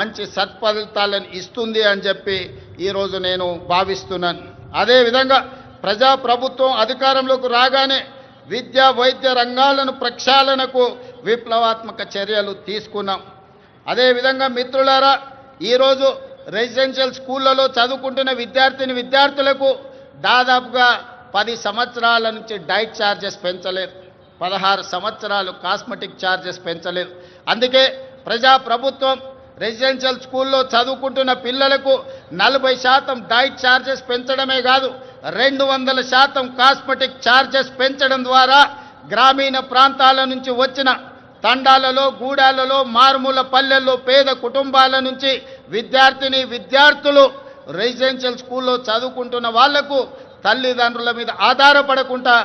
మంచి సత్ఫలితాలను ఇస్తుంది అని చెప్పి ఈరోజు నేను భావిస్తున్నాను. అదేవిధంగా ప్రజాప్రభుత్వం అధికారంలోకి రాగానే విద్యా వైద్య రంగాలను ప్రక్షాళనకు విప్లవాత్మక చర్యలు తీసుకున్నాం. అదేవిధంగా మిత్రులారా, ఈరోజు రెసిడెన్షియల్ స్కూళ్ళలో చదువుకుంటున్న విద్యార్థులకు దాదాపుగా 10 సంవత్సరాల నుంచి డైట్ ఛార్జెస్ పెంచలేదు, 16 సంవత్సరాలు కాస్మెటిక్ ఛార్జెస్ పెంచలేదు. అందుకే ప్రజాప్రభుత్వం రెసిడెన్షియల్ స్కూల్లో చదువుకుంటున్న పిల్లలకు 40% డైట్ ఛార్జెస్ పెంచడమే కాదు, 200% కాస్మెటిక్ ఛార్జెస్ పెంచడం ద్వారా గ్రామీణ ప్రాంతాల నుంచి వచ్చిన తండాలలో, గూడాలలో, మారుమూల పల్లెల్లో పేద కుటుంబాల నుంచి విద్యార్థులు రెసిడెన్షియల్ స్కూల్లో చదువుకుంటున్న వాళ్లకు తల్లిదండ్రుల మీద ఆధారపడకుండా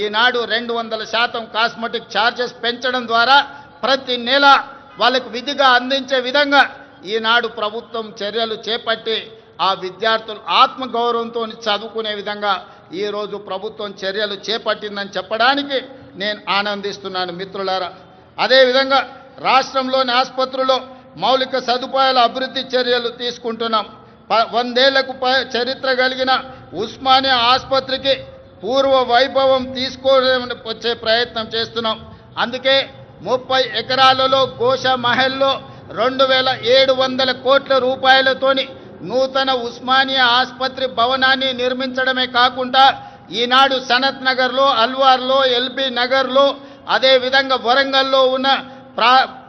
ఈనాడు 200% కాస్మెటిక్ ఛార్జెస్ పెంచడం ద్వారా ప్రతి నెల వాళ్ళకు విధిగా అందించే విధంగా ఈనాడు ప్రభుత్వం చర్యలు చేపట్టి ఆ విద్యార్థులు ఆత్మగౌరవంతో చదువుకునే విధంగా ఈరోజు ప్రభుత్వం చర్యలు చేపట్టిందని చెప్పడానికి నేను ఆనందిస్తున్నాను మిత్రులారా. అదేవిధంగా రాష్ట్రంలోని ఆసుపత్రుల్లో మౌలిక సదుపాయాల అభివృద్ధి చర్యలు తీసుకుంటున్నాం. 100 ఏళ్లకు చరిత్ర కలిగిన ఉస్మానియా ఆసుపత్రికి పూర్వ వైభవం వచ్చే ప్రయత్నం చేస్తున్నాం. అందుకే 30 ఎకరాలలో గోషా మహల్లో 2700 కోట్ల రూపాయలతోని నూతన ఉస్మానియా ఆసుపత్రి భవనాన్ని నిర్మించడమే కాకుండా ఈనాడు సనత్ నగర్లో, అల్వార్లో, ఎల్బీ నగర్లో, అదేవిధంగా వరంగల్లో ఉన్న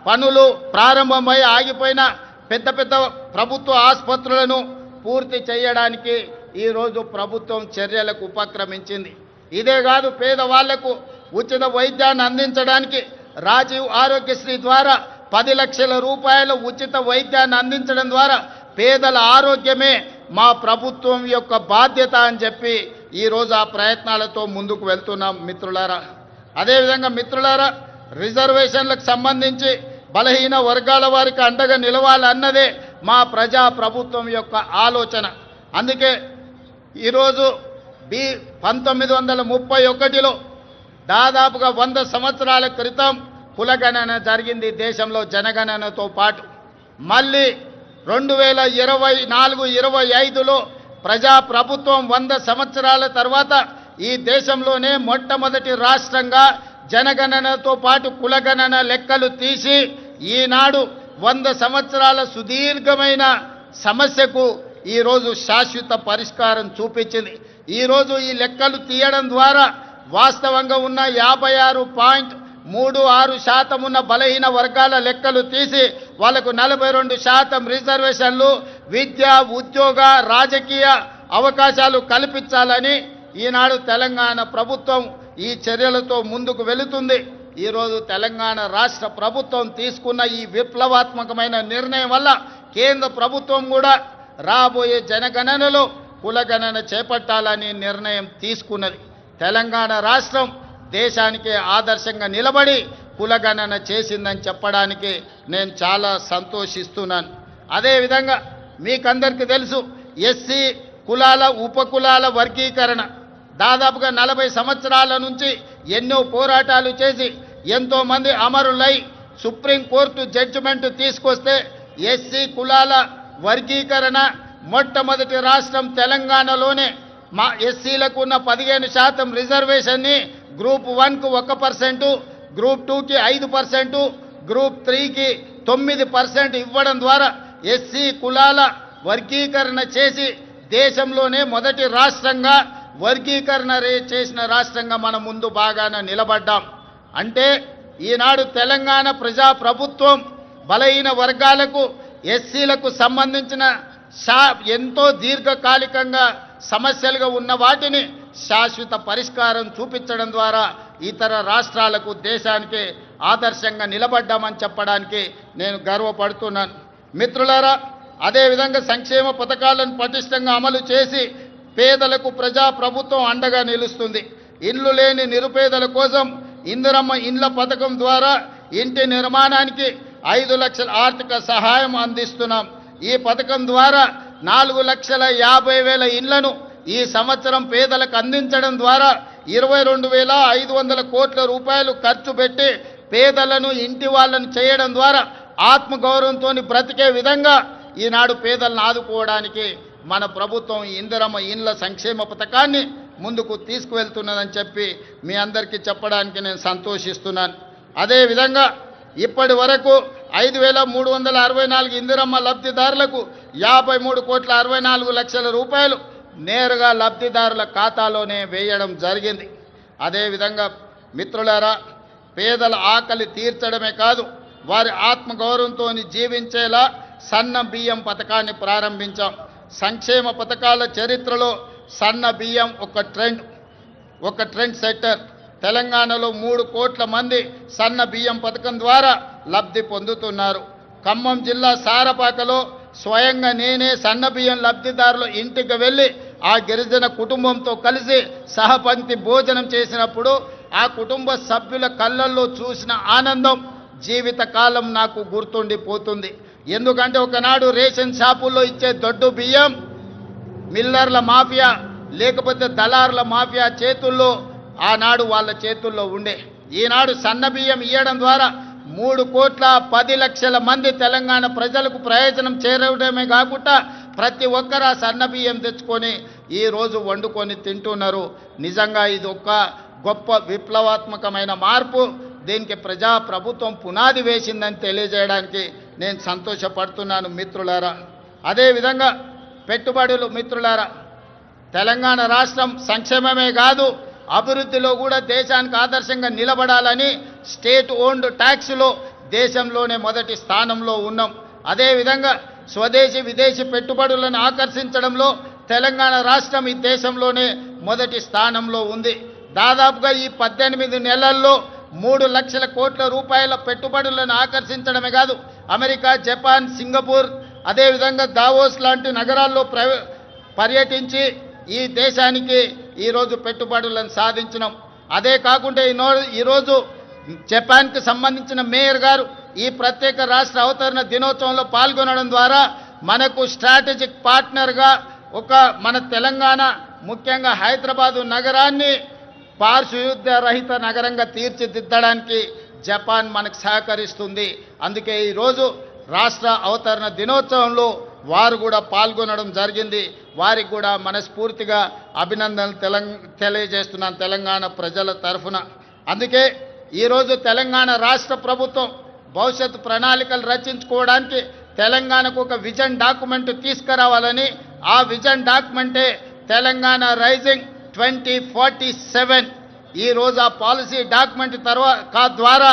పనులు ప్రారంభమై ఆగిపోయిన పెద్ద ప్రభుత్వ ఆసుపత్రులను పూర్తి చేయడానికి ఈరోజు ప్రభుత్వం చర్యలకు ఉపక్రమించింది. ఇదే కాదు, పేదవాళ్లకు ఉచిత వైద్యాన్ని అందించడానికి రాజీవ్ ఆరోగ్యశ్రీ ద్వారా 10 లక్షల రూపాయల ఉచిత వైద్యాన్ని అందించడం ద్వారా పేదల ఆరోగ్యమే మా ప్రభుత్వం యొక్క బాధ్యత అని చెప్పి ఈరోజు ఆ ప్రయత్నాలతో ముందుకు వెళ్తున్నాం మిత్రులారా. అదేవిధంగా మిత్రులారా, రిజర్వేషన్లకు సంబంధించి బలహీన వర్గాల వారికి అండగా నిలవాలన్నదే మా ప్రజా ప్రభుత్వం యొక్క ఆలోచన. అందుకే ఈరోజు 1931లో దాదాపుగా 100 సంవత్సరాల క్రితం కులగణన జరిగింది దేశంలో జనగణనతో పాటు. మళ్ళీ 2024-25లో ప్రజాప్రభుత్వం 100 సంవత్సరాల తర్వాత ఈ దేశంలోనే మొట్టమొదటి రాష్ట్రంగా జనగణనతో పాటు కులగణన లెక్కలు తీసి ఈనాడు 100 సంవత్సరాల సుదీర్ఘమైన సమస్యకు ఈరోజు శాశ్వత పరిష్కారం చూపించింది. ఈరోజు ఈ లెక్కలు తీయడం ద్వారా వాస్తవంగా ఉన్న 56.36% ఉన్న బలహీన వర్గాల లెక్కలు తీసి వాళ్ళకు 42% రిజర్వేషన్లు, విద్య, ఉద్యోగ, రాజకీయ అవకాశాలు కల్పించాలని ఈనాడు తెలంగాణ ప్రభుత్వం ఈ చర్యలతో ముందుకు వెళుతుంది. ఈరోజు తెలంగాణ రాష్ట్ర ప్రభుత్వం తీసుకున్న ఈ విప్లవాత్మకమైన నిర్ణయం వల్ల కేంద్ర ప్రభుత్వం కూడా రాబోయే జనగణనలో కులగణన చేపట్టాలని నిర్ణయం తీసుకున్నది. తెలంగాణ రాష్ట్రం దేశానికి ఆదర్శంగా నిలబడి కులగణన చేసిందని చెప్పడానికి నేను చాలా సంతోషిస్తున్నాను. అదేవిధంగా మీకందరికీ తెలుసు, ఎస్సీ కులాల ఉపకులాల వర్గీకరణ దాదాపుగా 40 సంవత్సరాల నుంచి ఎన్నో పోరాటాలు చేసి ఎంతోమంది అమరులై సుప్రీంకోర్టు జడ్జిమెంట్ తీసుకొస్తే ఎస్సీ కులాల వర్గీకరణ మొట్టమొదటి రాష్ట్రం తెలంగాణలోనే మా ఎస్సీలకు ఉన్న 15% రిజర్వేషన్ని గ్రూప్ 1కు 1%, గ్రూప్ 2కి 5%, గ్రూప్ 3కి 9% ఇవ్వడం ద్వారా ఎస్సీ కులాల వర్గీకరణ చేసి దేశంలోనే మొదటి రాష్ట్రంగా వర్గీకరణ చేసిన రాష్ట్రంగా మన ముందు బాగానే నిలబడ్డాం. అంటే ఈనాడు తెలంగాణ ప్రజాప్రభుత్వం బలహీన వర్గాలకు, ఎస్సీలకు సంబంధించిన ఎంతో దీర్ఘకాలికంగా సమస్యలుగా ఉన్న వాటిని శాశ్వత పరిష్కారం చూపించడం ద్వారా ఇతర రాష్ట్రాలకు, దేశానికి ఆదర్శంగా నిలబడ్డామని చెప్పడానికి నేను గర్వపడుతున్నాను మిత్రులారా. అదేవిధంగా సంక్షేమ పథకాలను పటిష్టంగా అమలు చేసి పేదలకు ప్రజాప్రభుత్వం అండగా నిలుస్తుంది. ఇల్లు లేని నిరుపేదల కోసం ఇందిరమ్మ ఇండ్ల పథకం ద్వారా ఇంటి నిర్మాణానికి 5 లక్షల ఆర్థిక సహాయం అందిస్తున్నాం. ఈ పథకం ద్వారా 4,50,000 ఇళ్లను ఈ సంవత్సరం పేదలకు అందించడం ద్వారా 22,500 కోట్ల రూపాయలు ఖర్చు పెట్టి పేదలను ఇంటి వాళ్ళను చేయడం ద్వారా ఆత్మగౌరవంతో బ్రతికే విధంగా ఈనాడు పేదలను ఆదుకోవడానికి మన ప్రభుత్వం ఈ ఇందిరమ్మ ఇండ్ల సంక్షేమ పథకాన్ని ముందుకు తీసుకువెళ్తున్నదని చెప్పి మీ అందరికీ చెప్పడానికి నేను సంతోషిస్తున్నాను. అదేవిధంగా ఇప్పటి వరకు 5,364 ఇందిరమ్మ లబ్ధిదారులకు 53,64,00,000 రూపాయలు నేరుగా లబ్ధిదారుల ఖాతాలోనే వేయడం జరిగింది. అదేవిధంగా మిత్రులారా, పేదల ఆకలి తీర్చడమే కాదు, వారి ఆత్మగౌరవంతో జీవించేలా సన్న బియ్యం పథకాన్ని ప్రారంభించాం. సంక్షేమ పథకాల చరిత్రలో సన్న బియ్యం ఒక ట్రెండ్ సెట్టర్. తెలంగాణలో 3 కోట్ల మంది సన్న బియ్యం పథకం ద్వారా లబ్ధి పొందుతున్నారు. ఖమ్మం జిల్లా సారపాకలో స్వయంగా నేనే సన్న బియ్యం లబ్ధిదారుల ఇంటికి వెళ్ళి ఆ గిరిజన కుటుంబంతో కలిసి సహపంక్తి భోజనం చేసినప్పుడు ఆ కుటుంబ సభ్యుల కళ్ళల్లో చూసిన ఆనందం జీవితకాలం నాకు గుర్తుండిపోతుంది. ఎందుకంటే ఒకనాడు రేషన్ షాపుల్లో ఇచ్చే దొడ్డు బియ్యం మిల్లర్ల మాఫియా లేకపోతే దళారుల మాఫియా చేతుల్లో ఆనాడు వాళ్ళ చేతుల్లో ఉండే. ఈనాడు సన్న బియ్యం ఇవ్వడం ద్వారా 3,10,00,000 మంది తెలంగాణ ప్రజలకు ప్రయోజనం చేరడమే కాకుండా ప్రతి ఒక్కరు ఆ సన్న బియ్యం తెచ్చుకొని ఈరోజు వండుకొని తింటున్నారు. నిజంగా ఇది ఒక గొప్ప విప్లవాత్మకమైన మార్పు. దీనికి ప్రభుత్వం పునాది వేసిందని తెలియజేయడానికి నేను సంతోషపడుతున్నాను మిత్రులారా. అదేవిధంగా పెట్టుబడులు మిత్రులారా, తెలంగాణ రాష్ట్రం సంక్షేమమే కాదు అభివృద్ధిలో కూడా దేశానికి ఆదర్శంగా నిలబడాలని స్టేట్ ఓన్డ్ ట్యాక్స్లో దేశంలోనే మొదటి స్థానంలో ఉన్నాం. అదేవిధంగా స్వదేశీ విదేశీ పెట్టుబడులను ఆకర్షించడంలో తెలంగాణ రాష్ట్రం ఈ దేశంలోనే మొదటి స్థానంలో ఉంది. దాదాపుగా ఈ 18 నెలల్లో 3 లక్షల కోట్ల రూపాయల పెట్టుబడులను ఆకర్షించడమే కాదు, అమెరికా, జపాన్, సింగపూర్, అదేవిధంగా దావోస్ లాంటి నగరాల్లో పర్యటించి ఈ దేశానికి ఈరోజు పెట్టుబడులను సాధించినాం. అదే కాకుండా ఈరోజు జపాన్కి సంబంధించిన మేయర్ గారు ఈ ప్రత్యేక రాష్ట్ర అవతరణ దినోత్సవంలో పాల్గొనడం ద్వారా మనకు స్ట్రాటజిక్ పార్ట్నర్గా మన తెలంగాణ ముఖ్యంగా హైదరాబాదు నగరాన్ని పారిశుద్ధ్య రహిత నగరంగా తీర్చిదిద్దడానికి జపాన్ మనకు సహకరిస్తుంది. అందుకే ఈరోజు రాష్ట్ర అవతరణ దినోత్సవంలో వారు కూడా పాల్గొనడం జరిగింది. వారికి కూడా మనస్ఫూర్తిగా అభినందనలు తెలియజేస్తున్నాను తెలంగాణ ప్రజల తరఫున. అందుకే ఈరోజు తెలంగాణ రాష్ట్ర ప్రభుత్వం భవిష్యత్తు ప్రణాళికలు రచించుకోవడానికి తెలంగాణకు ఒక విజన్ డాక్యుమెంట్ తీసుకురావాలని, ఆ విజన్ డాక్యుమెంటే తెలంగాణ రైజింగ్ 2047. ఈరోజు ఆ పాలసీ డాక్యుమెంట్ ద్వారా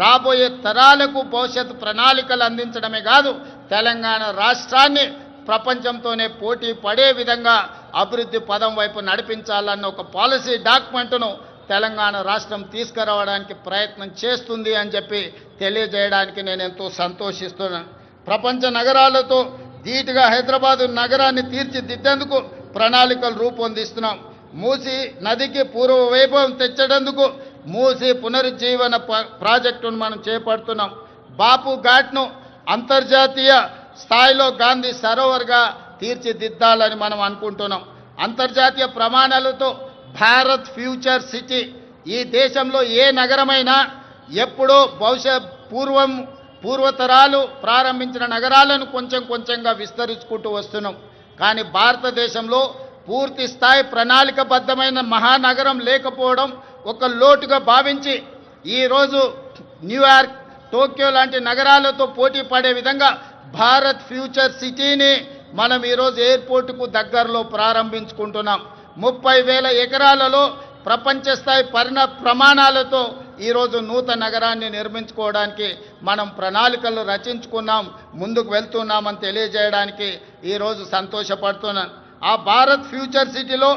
రాబోయే తరాలకు భవిష్యత్తు ప్రణాళికలు అందించడమే కాదు, తెలంగాణ రాష్ట్రాన్ని ప్రపంచంతోనే పోటీ పడే విధంగా అభివృద్ధి పదం వైపు నడిపించాలన్న ఒక పాలసీ డాక్యుమెంట్ను తెలంగాణ రాష్ట్రం తీసుకురావడానికి ప్రయత్నం చేస్తుంది అని చెప్పి తెలియజేయడానికి నేను ఎంతో సంతోషిస్తున్నాను. ప్రపంచ నగరాలతో ధీటుగా హైదరాబాదు నగరాన్ని తీర్చిదిద్దేందుకు ప్రణాళికలు రూపొందిస్తున్నాం. మూసీ నదికి పూర్వ వైభవం తెచ్చేందుకు మూసీ పునరుజ్జీవన ప్రాజెక్టును మనం చేపడుతున్నాం. బాపు ఘాట్ను అంతర్జాతీయ స్థాయిలో గాంధీ సరోవర్గా తీర్చిదిద్దాలని మనం అనుకుంటున్నాం. అంతర్జాతీయ ప్రమాణాలతో భారత్ ఫ్యూచర్ సిటీ, ఈ దేశంలో ఏ నగరమైనా ఎప్పుడో పూర్వతరాలు ప్రారంభించిన నగరాలను కొంచెంగా విస్తరించుకుంటూ వస్తున్నాం. కానీ భారతదేశంలో పూర్తి స్థాయి ప్రణాళికబద్ధమైన మహానగరం లేకపోవడం ఒక లోటుగా భావించి ఈరోజు న్యూయార్క్, టోక్యో లాంటి నగరాలతో పోటీ పడే విధంగా భారత్ ఫ్యూచర్ సిటీని మనం ఈరోజు ఎయిర్పోర్టుకు దగ్గరలో ప్రారంభించుకుంటున్నాం. 30,000 ఎకరాలలో ప్రపంచ స్థాయి ప్రమాణాలతో ఈరోజు నూతన నగరాన్ని నిర్మించుకోవడానికి మనం ప్రణాళికలు రచించుకున్నాం, ముందుకు వెళ్తున్నామని తెలియజేయడానికి ఈరోజు సంతోషపడుతున్నాను. ఆ భారత్ ఫ్యూచర్ సిటీలో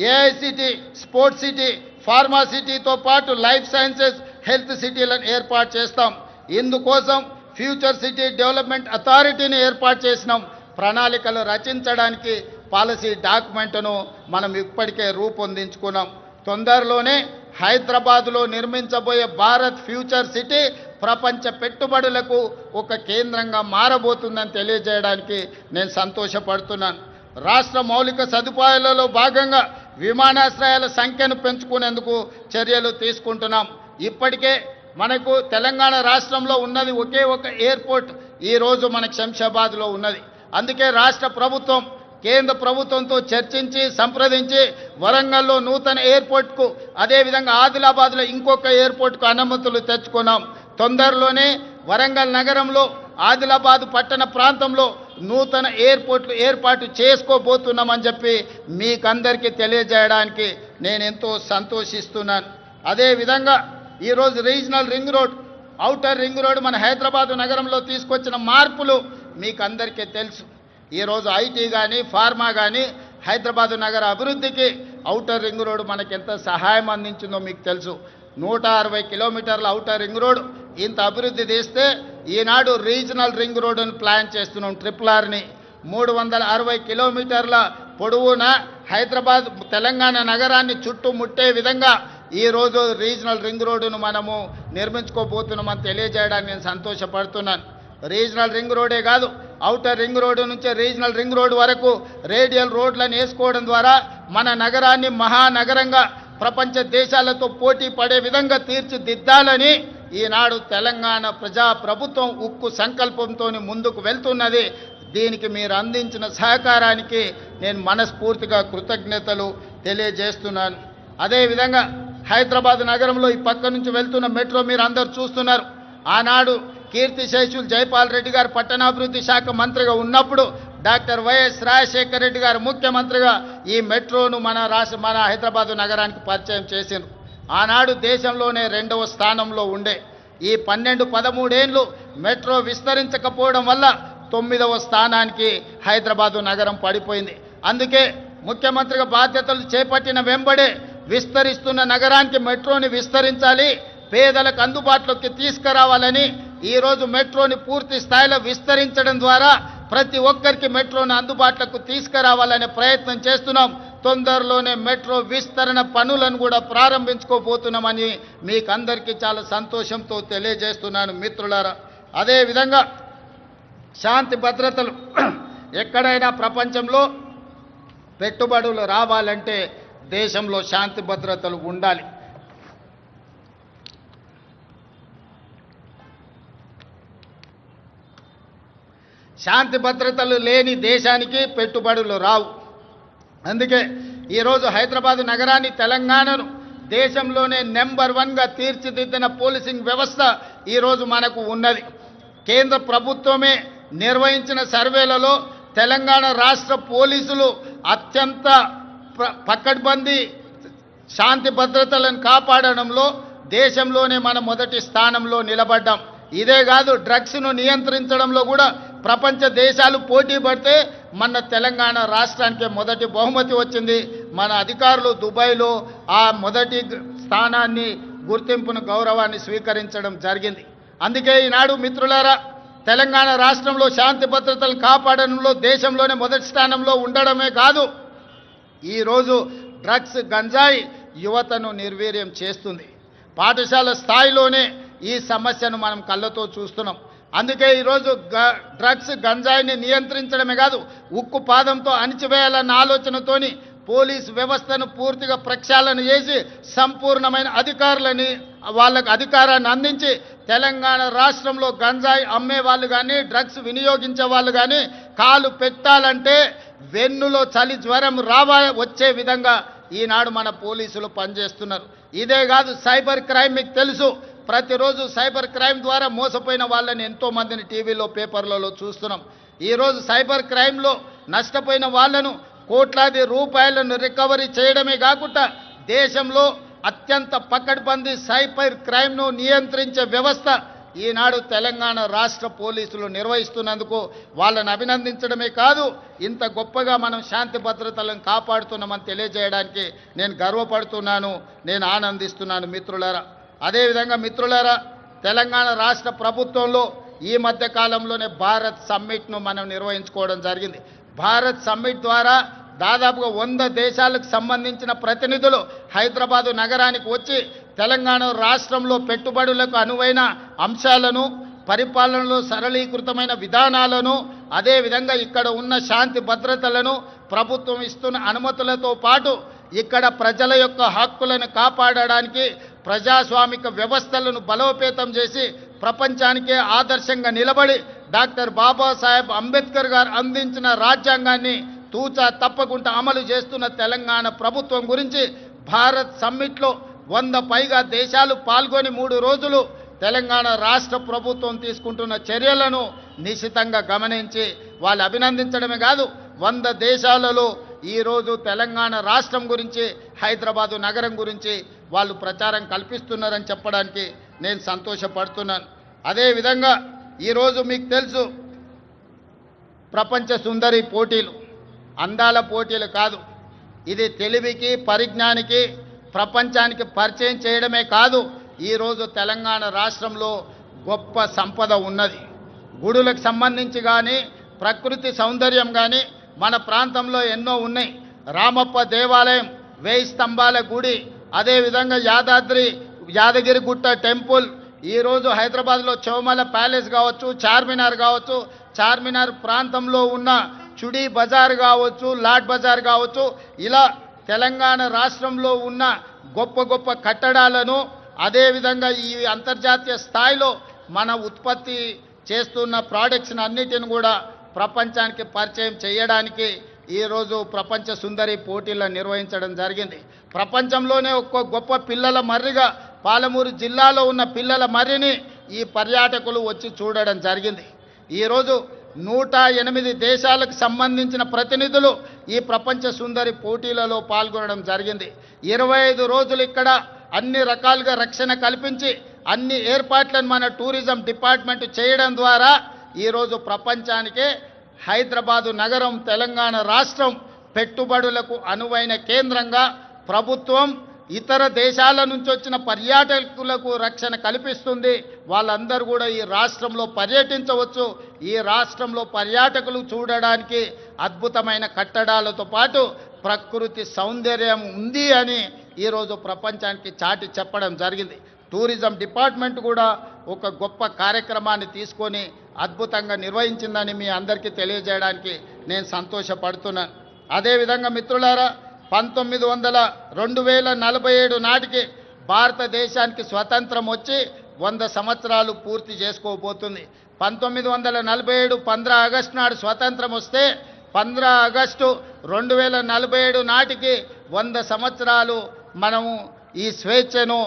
ఏఐసిటీ, స్పోర్ట్స్ సిటీ, ఫార్మా సిటీతో పాటు లైఫ్ సైన్సెస్, హెల్త్ సిటీలను ఏర్పాటు చేస్తాం. ఇందుకోసం ఫ్యూచర్ సిటీ డెవలప్మెంట్ అథారిటీని ఏర్పాటు చేసినాం. ప్రణాళికలు రచించడానికి పాలసీ డాక్యుమెంట్ను మనం ఇప్పటికే రూపొందించుకున్నాం. తొందరలోనే హైదరాబాదులో నిర్మించబోయే భారత్ ఫ్యూచర్ సిటీ ప్రపంచ పెట్టుబడులకు ఒక కేంద్రంగా మారబోతుందని తెలియజేయడానికి నేను సంతోషపడుతున్నాను. రాష్ట్ర మౌలిక సదుపాయాలలో భాగంగా విమానాశ్రయాల సంఖ్యను పెంచుకునేందుకు చర్యలు తీసుకుంటున్నాం. ఇప్పటికే మనకు తెలంగాణ రాష్ట్రంలో ఉన్నది ఒకే ఒక ఎయిర్పోర్ట్ ఈరోజు మనకు శంషాబాద్లో ఉన్నది. అందుకే రాష్ట్ర ప్రభుత్వం కేంద్ర ప్రభుత్వంతో చర్చించి సంప్రదించి వరంగల్లో నూతన ఎయిర్పోర్ట్కు అదేవిధంగా ఆదిలాబాద్లో ఇంకొక ఎయిర్పోర్ట్కు అనుమతులు తెచ్చుకున్నాం. తొందరలోనే వరంగల్ నగరంలో ఆదిలాబాద్ పట్టణ ప్రాంతంలో నూతన ఎయిర్పోర్ట్లు ఏర్పాటు చేసుకోబోతున్నామని చెప్పి మీకందరికీ తెలియజేయడానికి నేను ఎంతో సంతోషిస్తున్నాను. అదేవిధంగా ఈరోజు regional ring road, outer ring road మన హైదరాబాద్ నగరంలో తీసుకొచ్చిన మార్పులు మీకు అందరికీ తెలుసు. ఈరోజు ఐటీ కానీ ఫార్మా కానీ హైదరాబాద్ నగర అభివృద్ధికి ఔటర్ రింగ్ రోడ్ మనకి ఎంత సహాయం అందించిందో మీకు తెలుసు. 160 కిలోమీటర్ల ఔటర్ రింగ్ రోడ్ ఇంత అభివృద్ధి చేస్తే ఈనాడు రీజనల్ రింగ్ రోడ్డును ప్లాన్ చేస్తున్నాం. ట్రిపుల్ ఆర్ని 360 కిలోమీటర్ల పొడవున హైదరాబాద్ తెలంగాణ నగరాన్ని చుట్టుముట్టే విధంగా ఈరోజు రీజనల్ రింగ్ రోడ్డును మనము నిర్మించుకోబోతున్నామని తెలియజేయడానికి నేను సంతోషపడుతున్నాను. రీజనల్ రింగ్ రోడే కాదు, ఔటర్ రింగ్ రోడ్డు నుంచి రీజనల్ రింగ్ రోడ్ వరకు రేడియల్ రోడ్లను వేసుకోవడం ద్వారా మన నగరాన్ని మహానగరంగా ప్రపంచ దేశాలతో పోటీ పడే విధంగా తీర్చిదిద్దాలని ఈనాడు తెలంగాణ ప్రజా ప్రభుత్వం ఉక్కు సంకల్పంతో ముందుకు వెళ్తున్నది. దీనికి మీరు అందించిన సహకారానికి నేను మనస్ఫూర్తిగా కృతజ్ఞతలు తెలియజేస్తున్నాను. అదేవిధంగా హైదరాబాద్ నగరంలో ఈ పక్క నుంచి వెళ్తున్న మెట్రో మీరు అందరూ చూస్తున్నారు. ఆనాడు కీర్తిశేషులు జైపాల్ రెడ్డి గారు పట్టణాభివృద్ధి శాఖ మంత్రిగా ఉన్నప్పుడు డాక్టర్ వైఎస్ రాజశేఖర రెడ్డి గారు ముఖ్యమంత్రిగా ఈ మెట్రోను మన హైదరాబాద్ నగరానికి పరిచయం చేశారు. ఆనాడు దేశంలోనే 2వ స్థానంలో ఉండే ఈ 12-13 ఏళ్ళు మెట్రో విస్తరించకపోవడం వల్ల 9వ స్థానానికి హైదరాబాదు నగరం పడిపోయింది. అందుకే ముఖ్యమంత్రిగా బాధ్యతలు చేపట్టిన వెంబడే విస్తరిస్తున్న నగరానికి మెట్రోని విస్తరించాలి, పేదలకు అందుబాటులోకి తీసుకురావాలని ఈరోజు మెట్రోని పూర్తి స్థాయిలో విస్తరించడం ద్వారా ప్రతి ఒక్కరికి మెట్రోని అందుబాటులోకి తీసుకురావాలనే ప్రయత్నం చేస్తున్నాం. తొందరలోనే మెట్రో విస్తరణ పనులను కూడా ప్రారంభించుకోబోతున్నామని మీకు అందరికీ చాలా సంతోషంతో తెలియజేస్తున్నాను మిత్రులారా. అదేవిధంగా శాంతి భద్రతలు ఎక్కడైనా ప్రపంచంలో పెట్టుబడులు రావాలంటే దేశంలో శాంతి భద్రతలు ఉండాలి. శాంతి భద్రతలు లేని దేశానికి పెట్టుబడులు రావు. అందుకే ఈరోజు హైదరాబాద్ నగరాన్ని తెలంగాణను దేశంలోనే నెంబర్ 1గా తీర్చిదిద్దిన పోలీసింగ్ వ్యవస్థ ఈరోజు మనకు ఉన్నది. కేంద్ర ప్రభుత్వమే నిర్వహించిన సర్వేలలో తెలంగాణ రాష్ట్ర పోలీసులు అత్యంత పకడ్బందీ శాంతి భద్రతలను కాపాడడంలో దేశంలోనే మనం మొదటి స్థానంలో నిలబడ్డాం. ఇదే కాదు, డ్రగ్స్ను నియంత్రించడంలో కూడా ప్రపంచ దేశాలు పోటీ పడితే మన తెలంగాణ రాష్ట్రానికి మొదటి బహుమతి వచ్చింది. మన అధికారులు దుబాయ్లో ఆ మొదటి స్థానాన్ని గుర్తింపును గౌరవాన్ని స్వీకరించడం జరిగింది. అందుకే ఈనాడు మిత్రులారా, తెలంగాణ రాష్ట్రంలో శాంతి భద్రతలు కాపాడడంలో దేశంలోనే మొదటి స్థానంలో ఉండడమే కాదు, ఈరోజు డ్రగ్స్ గంజాయి యువతను నిర్వీర్యం చేస్తుంది. పాఠశాల స్థాయిలోనే ఈ సమస్యను మనం కళ్ళతో చూస్తున్నాం. అందుకే ఈరోజు డ్రగ్స్ గంజాయిని నియంత్రించడమే కాదు, ఉక్కు పాదంతో అణిచివేయాలన్న ఆలోచనతోని పోలీస్ వ్యవస్థను పూర్తిగా ప్రక్షాళన చేసి సంపూర్ణమైన వాళ్ళకు అధికారాన్ని అందించి తెలంగాణ రాష్ట్రంలో గంజాయి అమ్మే వాళ్ళు కానీ డ్రగ్స్ వినియోగించే వాళ్ళు కానీ కాలు పెట్టాలంటే వెన్నులో చలి జ్వరం వచ్చే విధంగా ఈనాడు మన పోలీసులు పనిచేస్తున్నారు. ఇదే కాదు, సైబర్ క్రైమ్ మీకు తెలుసు. ప్రతిరోజు సైబర్ క్రైమ్ ద్వారా మోసపోయిన వాళ్ళని ఎంతోమందిని టీవీలో పేపర్లలో చూస్తున్నాం. ఈరోజు సైబర్ క్రైమ్లో నష్టపోయిన వాళ్ళను కోట్లాది రూపాయలను రికవరీ చేయడమే కాకుండా దేశంలో అత్యంత పకడ్బందీ సైబర్ క్రైమ్ను నియంత్రించే వ్యవస్థ ఈనాడు తెలంగాణ రాష్ట్ర పోలీసులు నిర్వహిస్తున్నందుకు వాళ్ళని అభినందించడమే కాదు, ఇంత గొప్పగా మనం శాంతి భద్రతలను కాపాడుతున్నామని తెలియజేయడానికి నేను గర్వపడుతున్నాను, నేను ఆనందిస్తున్నాను మిత్రులారా. అదేవిధంగా మిత్రులారా, తెలంగాణ రాష్ట్ర ప్రభుత్వంలో ఈ మధ్య కాలంలోనే భారత్ సమ్మిట్ను మనం నిర్వహించుకోవడం జరిగింది. భారత్ సమ్మిట్ ద్వారా దాదాపుగా 100 దేశాలకు సంబంధించిన ప్రతినిధులు హైదరాబాదు నగరానికి వచ్చి తెలంగాణ రాష్ట్రంలో పెట్టుబడులకు అనువైన అంశాలను, పరిపాలనలో సరళీకృతమైన విధానాలను, అదేవిధంగా ఇక్కడ ఉన్న శాంతి భద్రతలను, ప్రభుత్వం ఇస్తున్న అనుమతులతో పాటు ఇక్కడ ప్రజల యొక్క హక్కులను కాపాడడానికి ప్రజాస్వామిక వ్యవస్థలను బలోపేతం చేసి ప్రపంచానికే ఆదర్శంగా నిలబడి డాక్టర్ బాబాసాహెబ్ అంబేద్కర్ గారు అందించిన రాజ్యాంగాన్ని తూచా తప్పకుండా అమలు చేస్తున్న తెలంగాణ ప్రభుత్వం గురించి భారత్ సమ్మిట్లో 100 పైగా దేశాలు పాల్గొని 3 రోజులు తెలంగాణ రాష్ట్ర ప్రభుత్వం తీసుకుంటున్న చర్యలను నిశితంగా గమనించి వాళ్ళు అభినందించడమే కాదు 100 దేశాలలో ఈరోజు తెలంగాణ రాష్ట్రం గురించి హైదరాబాదు నగరం గురించి వాళ్ళు ప్రచారం కల్పిస్తున్నారని చెప్పడానికి నేను సంతోషపడుతున్నాను. అదేవిధంగా ఈరోజు మీకు తెలుసు ప్రపంచ సుందరి పోటీలు అందాల పోటీలు కాదు, ఇది తెలివికి పరిజ్ఞానికి ప్రపంచానికి పరిచయం చేయడమే కాదు. ఈరోజు తెలంగాణ రాష్ట్రంలో గొప్ప సంపద ఉన్నది. గుడులకు సంబంధించి కానీ ప్రకృతి సౌందర్యం కానీ మన ప్రాంతంలో ఎన్నో ఉన్నాయి. రామప్ప దేవాలయం, 1000 స్తంభాల గుడి, అదేవిధంగా యాదగిరిగుట్ట టెంపుల్, ఈరోజు హైదరాబాద్లో చౌమల ప్యాలెస్ కావచ్చు, చార్మినార్ కావచ్చు, చార్మినార్ ప్రాంతంలో ఉన్న చుడీ బజార్ కావచ్చు, లాడ్ బజార్ కావచ్చు, ఇలా తెలంగాణ రాష్ట్రంలో ఉన్న గొప్ప గొప్ప కట్టడాలను అదేవిధంగా ఈ అంతర్జాతీయ స్థాయిలో మన ఉత్పత్తి చేస్తున్న ప్రోడక్ట్స్ని అన్నిటిని కూడా ప్రపంచానికి పరిచయం చేయడానికి ఈరోజు ప్రపంచ సుందరి పోటీలను నిర్వహించడం జరిగింది. ప్రపంచంలోనే ఒక్క గొప్ప పిల్లల మర్రిగా పాలమూరు జిల్లాలో ఉన్న పిల్లల మర్రిని ఈ పర్యాటకులు వచ్చి చూడడం జరిగింది. ఈరోజు 108 దేశాలకు సంబంధించిన ప్రతినిధులు ఈ ప్రపంచ సుందరి పోటీలలో పాల్గొనడం జరిగింది. 25 రోజులు ఇక్కడ అన్ని రకాలుగా రక్షణ కల్పించి అన్ని ఏర్పాట్లను మన టూరిజం డిపార్ట్మెంట్ చేయడం ద్వారా ఈరోజు ప్రపంచానికే హైదరాబాదు నగరం తెలంగాణ రాష్ట్రం పెట్టుబడులకు అనువైన కేంద్రంగా ప్రభుత్వం ఇతర దేశాల నుంచి వచ్చిన పర్యాటకులకు రక్షణ కల్పిస్తుంది. వాళ్ళందరూ కూడా ఈ రాష్ట్రంలో పర్యటించవచ్చు. ఈ రాష్ట్రంలో పర్యాటకులు చూడడానికి అద్భుతమైన కట్టడాలతో పాటు ప్రకృతి సౌందర్యం ఉంది అని ఈరోజు ప్రపంచానికి చాటి చెప్పడం జరిగింది. టూరిజం డిపార్ట్మెంట్ కూడా ఒక గొప్ప కార్యక్రమాన్ని తీసుకొని అద్భుతంగా నిర్వహించిందని మీ అందరికీ తెలియజేయడానికి నేను సంతోషపడుతున్నాను. అదేవిధంగా మిత్రులారా, 2047 నాటికి భారతదేశానికి స్వతంత్రం వచ్చి 100 సంవత్సరాలు పూర్తి చేసుకోబోతుంది. 1947 15 ఆగస్టు నాడు స్వతంత్రం వస్తే 15 ఆగస్టు 2047 నాటికి 100 సంవత్సరాలు మనము ఈ స్వేచ్ఛను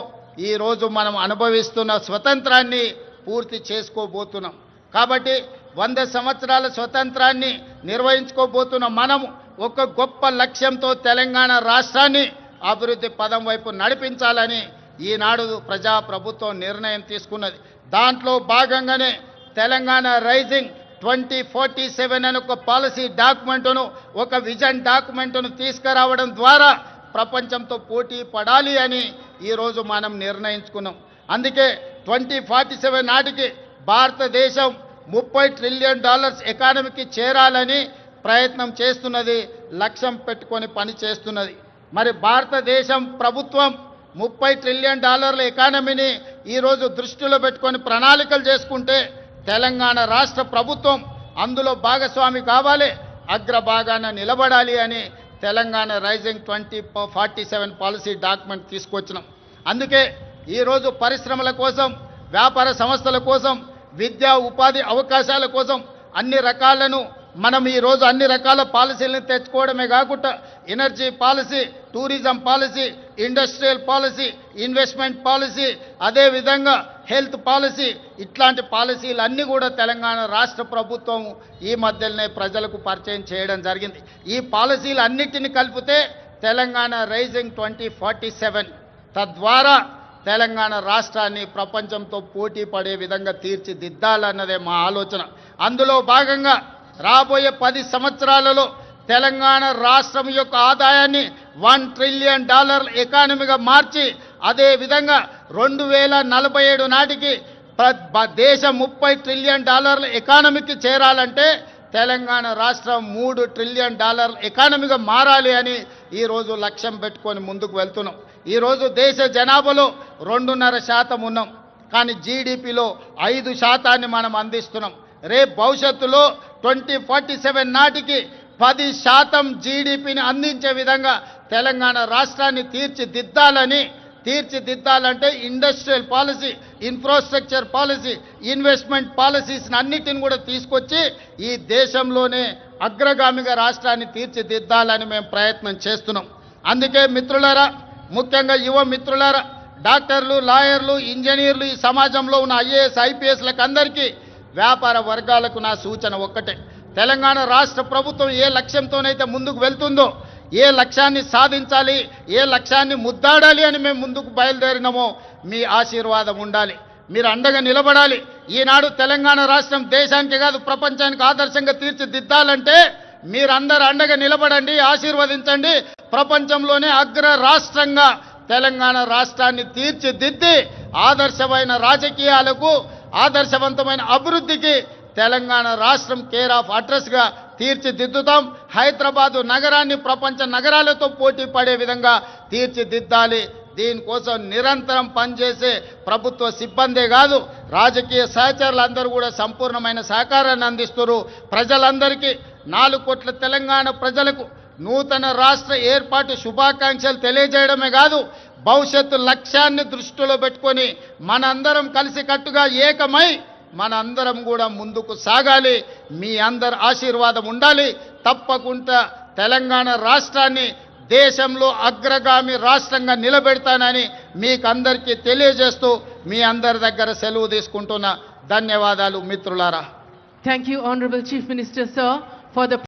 ఈరోజు మనం అనుభవిస్తున్న స్వతంత్రాన్ని పూర్తి చేసుకోబోతున్నాం. కాబట్టి 100 సంవత్సరాల స్వతంత్రాన్ని నిర్వహించుకోబోతున్న మనము ఒక గొప్ప లక్ష్యంతో తెలంగాణ రాష్ట్రాన్ని అభివృద్ధి పదం వైపు నడిపించాలని ఈనాడు ప్రజాప్రభుత్వం నిర్ణయం తీసుకున్నది. దాంట్లో భాగంగానే తెలంగాణ రైజింగ్ 2047 అని ఒక పాలసీ డాక్యుమెంటును, ఒక విజన్ డాక్యుమెంటును తీసుకురావడం ద్వారా ప్రపంచంతో పోటీ పడాలి అని ఈరోజు మనం నిర్ణయించుకున్నాం. అందుకే 2047 నాటికి భారతదేశం $30 ట్రిలియన్ ఎకానమీకి చేరాలని ప్రయత్నం చేస్తున్నది, లక్ష్యం పెట్టుకొని పని చేస్తున్నది. మరి భారతదేశం ప్రభుత్వం $30 ట్రిలియన్ ఎకానమీని ఈరోజు దృష్టిలో పెట్టుకొని ప్రణాళికలు చేసుకుంటే తెలంగాణ రాష్ట్ర ప్రభుత్వం అందులో భాగస్వామి కావాలి, అగ్రభాగాన నిలబడాలి అని తెలంగాణ రైజింగ్ 2047 పాలసీ డాక్యుమెంట్ తీసుకొచ్చినాం. అందుకే ఈరోజు పరిశ్రమల కోసం, వ్యాపార సంస్థల కోసం, విద్యా ఉపాధి అవకాశాల కోసం అన్ని రకాలను మనం ఈరోజు అన్ని రకాల పాలసీలను తెచ్చుకోవడమే కాకుండా energy policy, tourism policy, industrial policy, investment policy, అదేవిధంగా హెల్త్ పాలసీ, ఇట్లాంటి పాలసీలన్నీ కూడా తెలంగాణ రాష్ట్ర ప్రభుత్వం ఈ మధ్యలోనే ప్రజలకు పరిచయం చేయడం జరిగింది. ఈ పాలసీలన్నిటిని కలిపితే తెలంగాణ రైజింగ్ 2047, తద్వారా తెలంగాణ రాష్ట్రాన్ని ప్రపంచంతో పోటీ పడే విధంగా తీర్చిదిద్దాలన్నదే మా ఆలోచన. అందులో భాగంగా రాబోయే 10 సంవత్సరాలలో తెలంగాణ రాష్ట్రం యొక్క ఆదాయాన్ని $1 ట్రిలియన్ ఎకానమీగా మార్చి అదేవిధంగా 2047 నాటికి దేశం $30 ట్రిలియన్ ఎకానమీకి చేరాలంటే తెలంగాణ రాష్ట్రం $3 ట్రిలియన్ ఎకానమీగా మారాలి అని ఈరోజు లక్ష్యం పెట్టుకొని ముందుకు వెళ్తున్నాం. ఈరోజు దేశ జనాభాలో 2.5% ఉన్నాం, కానీ జీడిపిలో 5% మనం అందిస్తున్నాం. రేపు భవిష్యత్తులో 2047 నాటికి 10% జీడిపిని అందించే విధంగా తెలంగాణ రాష్ట్రాన్ని తీర్చిదిద్దాలని తీర్చిదిద్దాలంటే industrial policy, infrastructure policy, investment policies అన్నిటిని కూడా తీసుకొచ్చి ఈ దేశంలోనే అగ్రగామిగా రాష్ట్రాన్ని తీర్చిదిద్దాలని మేము ప్రయత్నం చేస్తున్నాం. అందుకే మిత్రులారా, ముఖ్యంగా యువ మిత్రులారా, డాక్టర్లు, లాయర్లు, ఇంజనీర్లు, ఈ సమాజంలో ఉన్న ఐఏఎస్, ఐపీఎస్లకు అందరికీ, వ్యాపార వర్గాలకు నా సూచన ఒక్కటే. తెలంగాణ రాష్ట్ర ప్రభుత్వం ఏ లక్ష్యంతోనైతే ముందుకు వెళ్తుందో, ఏ లక్ష్యాన్ని సాధించాలి, ఏ లక్ష్యాన్ని ముద్దాడాలి అని మేము ముందుకు బయలుదేరినామో మీ ఆశీర్వాదం ఉండాలి, మీరు అండగా నిలబడాలి. ఈనాడు తెలంగాణ రాష్ట్రం దేశానికి కాదు ప్రపంచానికి ఆదర్శంగా తీర్చిదిద్దాలంటే మీరందరూ అండగా నిలబడండి, ఆశీర్వదించండి. ప్రపంచంలోనే అగ్ర రాష్ట్రంగా తెలంగాణ రాష్ట్రాన్ని తీర్చిదిద్ది ఆదర్శమైన రాజకీయాలకు, ఆదర్శవంతమైన అభివృద్ధికి తెలంగాణ రాష్ట్రం కేర్ ఆఫ్ అడ్రస్గా తీర్చిదిద్దుతాం. హైదరాబాదు నగరాన్ని ప్రపంచ నగరాలతో పోటీ పడే విధంగా తీర్చిదిద్దాలి. దీనికోసం నిరంతరం పనిచేసే ప్రభుత్వ సిబ్బందే కాదు, రాజకీయ సహచరులందరూ కూడా సంపూర్ణమైన సహకారాన్ని అందిస్తున్నారు. ప్రజలందరికీ 4 కోట్ల తెలంగాణ ప్రజలకు నూతన రాష్ట్ర ఏర్పాటు శుభాకాంక్షలు తెలియజేయడమే కాదు, భవిష్యత్తు లక్ష్యాన్ని దృష్టిలో పెట్టుకొని మనందరం కలిసికట్టుగా ఏకమై మనందరం కూడా ముందుకు సాగాలి. మీ అందరి ఆశీర్వాదం ఉండాలి. తప్పకుండా తెలంగాణ రాష్ట్రాన్ని దేశంలో అగ్రగామి రాష్ట్రంగా నిలబెడతానని మీకు అందరికీ తెలియజేస్తూ మీ అందరి దగ్గర సెలవు తీసుకుంటున్నా. ధన్యవాదాలు మిత్రులారా. Thank you, Honorable Chief Minister, sir, for the